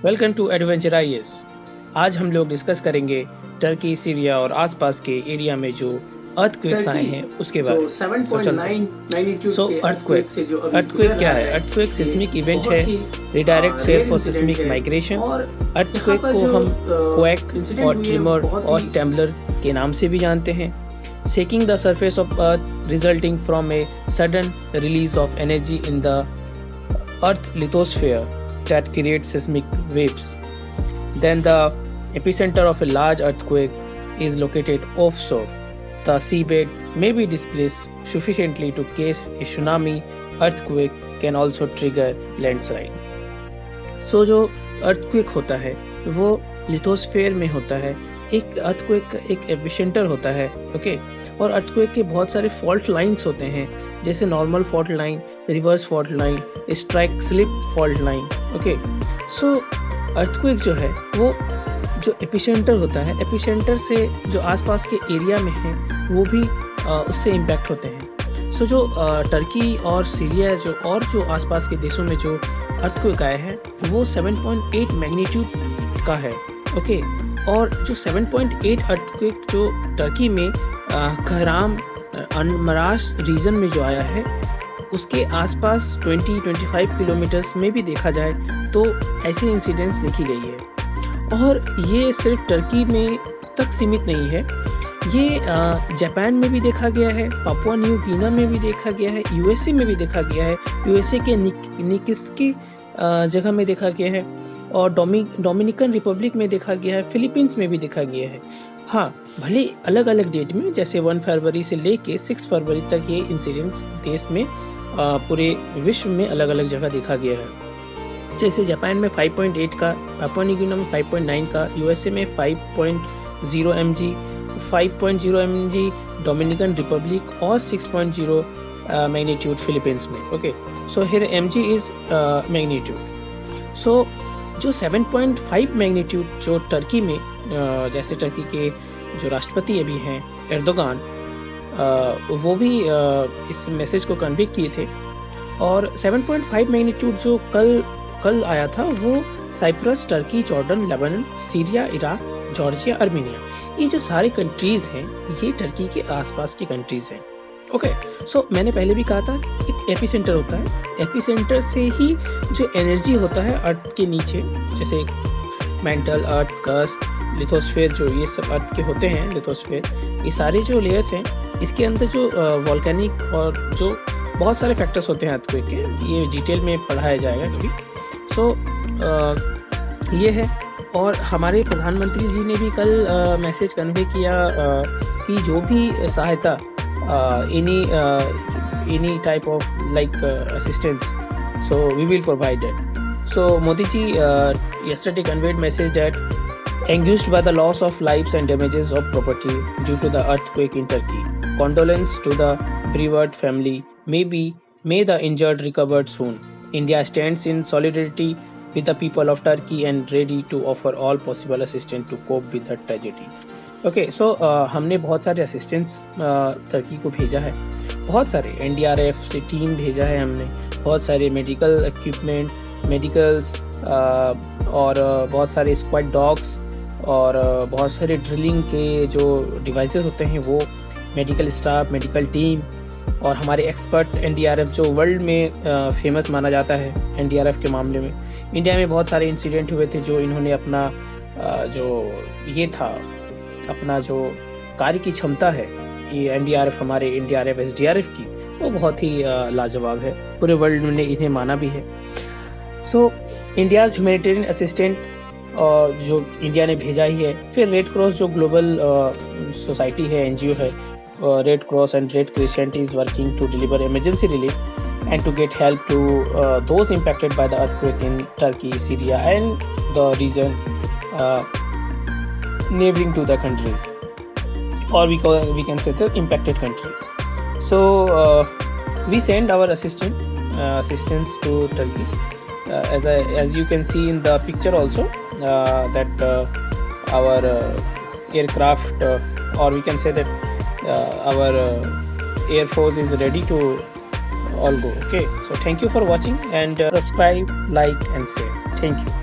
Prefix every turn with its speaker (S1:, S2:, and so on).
S1: Welcome to adventure IAS. आज हम लोग डिस्कस करेंगे टर्की, सीरिया और आसपास के एरिया में जो अर्थक्वेक्स आए हैं उसके बारे में।
S2: 7.9 मैग्नीट्यूड के
S1: अर्थक्वेक
S2: से जो अभी
S1: अर्थक्वेक
S2: गुजर
S1: क्या
S2: रहा
S1: है? अर्थक्वेक सिस्मिक इवेंट
S2: बहुत
S1: है,
S2: ही
S1: redirect
S2: rare
S1: for
S2: incident
S1: seismic
S2: है।
S1: माइग्रेशन।
S2: और
S1: अर्थक्वेक
S2: यहाँ पर
S1: को
S2: जो,
S1: हम क्वेक
S2: इंसिडेंट
S1: और
S2: हुई है,
S1: ट्रिमर
S2: बहुत ही
S1: और टेम्बलर के नाम से भी जानते हैं। Shaking the surface of earth resulting from a sudden release of energy in the earth's lithosphere that creates seismic waves. Then the epicenter of a large earthquake is located offshore. The seabed may be displaced sufficiently to cause a tsunami. Earthquake can also trigger landslide. So जो earthquake होता है वो lithosphere में होता है। एक earthquake एक epicentre होता है, ओके। और अर्थक्वेक के बहुत सारे फॉल्ट लाइंस होते हैं, जैसे normal fault line, reverse fault line, strike slip fault line, okay. So earthquake जो है वो जो एपिसेंटर होता है, एपिसेंटर से जो आसपास के एरिया में है वो भी उससे इम्पैक्ट होते हैं। सो जो टर्की और सीरिया जो आसपास के देशों में जो अर्थक्वेक आए हैं वो 7.8 मैग्नीट्यूड का है, ओके। और जो 7.8 अर्थक्वेक जो टर्की में कहराम अनमराश रीजन में जो आया है उसके आसपास 20-25 किलोमीटर्स में भी देखा जाए तो ऐसे इंसिडेंट्स देखी गई है। और ये सिर्फ टर्की में तक सीमित नहीं है, ये जापान में भी देखा गया है, पापुआ न्यू गिनी में भी देखा गया है, यूएसए में भी देखा गया है, यूएसए के निकिस्की जगह में देखा गया है, और डोमिनिकन रिपब्लिक में देखा गया है, फिलीपींस में भी देखा गया है। हाँ, भले अलग अलग डेट में, जैसे 1 फरवरी से लेके 6 फरवरी तक ये इंसिडेंट्स देश में पूरे विश्व में अलग अलग जगह देखा गया है। जैसे जापान में 5.8 का, पापुआ न्यू गिनी में 5.9 का, यूएसए में 5.0 mg, 5.0 mg डोमिनिकन रिपब्लिक और 6.0 मैग्नीट्यूड फिलीपींस में, okay. So here mg is magnitude. So जो 7.5 मैग्नीट्यूड जो टर्की में, जैसे टर्की के जो राष्ट्रपति अभी हैं एर्दोगान, वो भी इस मैसेज को कन्वे किए थे। और 7.5 मैग्नीट्यूड जो कल आया था वो Cyprus, Turkey, Jordan, Lebanon, Syria, Iraq, Georgia, Armenia, ये जो सारे कंट्रीज़ हैं ये टर्की के आसपास की कंट्रीज़ हैं, ओके। सो मैंने पहले भी कहा था एक एपिसेंटर होता है, एपिसेंटर से ही जो एनर्जी होता है अर्थ के नीचे, जैसे मेंटल, अर्थ क्रस्ट, लिथोस्फेयर, जो ये सब अर्थ के होते हैं, लिथोस्फेयर, ये सारे जो लेयर्स हैं इसके अंदर जो वॉल्केनिक और जो बहुत सारे फैक्टर्स होते हैं अर्थक्वेक के, ये डिटेल में पढ़ाया जाएगा कभी। सो ये है। और हमारे प्रधानमंत्री जी ने भी कल मैसेज कन्वे किया कि जो भी सहायता any type of like assistance, so we will provide it. So Modi ji yesterday conveyed message that anguished by the loss of lives and damages of property due to the earthquake in Turkey, condolence to the bereaved family, may the injured recovered soon. India stands in solidarity with the people of Turkey and ready to offer all possible assistance to cope with the tragedy. Okay. So हमने बहुत सारे assistance Turkey को भेजा है, बहुत सारे NDRF से team भेजा है हमने, बहुत सारे मेडिकल इक्विपमेंट, मेडिकल्स, और बहुत सारे स्क्वाड डॉग्स, और बहुत सारे ड्रिलिंग के जो डिवाइसेस होते हैं वो, मेडिकल स्टाफ, मेडिकल टीम, और हमारे एक्सपर्ट एनडीआरएफ जो वर्ल्ड में फेमस माना जाता है एनडीआरएफ के मामले में। इंडिया में बहुत सारे इंसिडेंट हुए थे जो इन्होंने अपना जो ये था, अपना जो कार्य की क्षमता है, ये एनडीआरएफ, हमारे एनडीआरएफ एसडीआरएफ की, वो बहुत ही लाजवाब है, पूरे वर्ल्ड ने इन्हें माना भी है। सो इंडियाज़ ह्यूमैनिटेरियन असिस्टेंट जो इंडिया ने भेजा ही है। फिर रेड क्रॉस जो ग्लोबल सोसाइटी है, एनजीओ है, Red Cross and red Christianity is working to deliver emergency relief and to get help to those impacted by the earthquake in Turkey, Syria and the region neighboring to the countries, or we can say the impacted countries. So we send our assistance to Turkey, as you can see in the picture also, that our aircraft, or we can say that our air force is ready to all go, okay. So thank you for watching, and subscribe, like and share. Thank you.